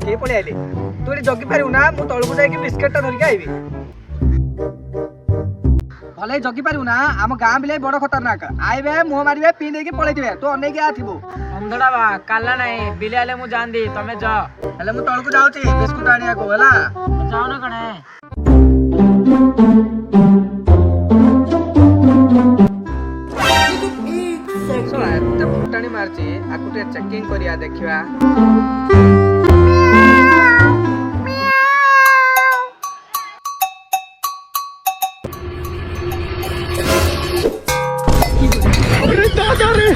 के पळी आइले तू एटी जगी पारिउ ना मु तळकु जाई कि बिस्किट टा धरि आइबी भले जगी पारिउ ना आम गां बिले बड़ खतरनाक आइबे मुह मारिबे पी दे के पळै दिबे तू अनै के आथिबो अंधड़ा बा काला नहीं बिले आले मु जान दी तमे जा हले मु तळकु जाउची बिस्कुट आनिया को हला जाओ ना कणे सोला एते फुटाणी मारची आकु टे चेकिंग करिया देखिबा अरे दादा रे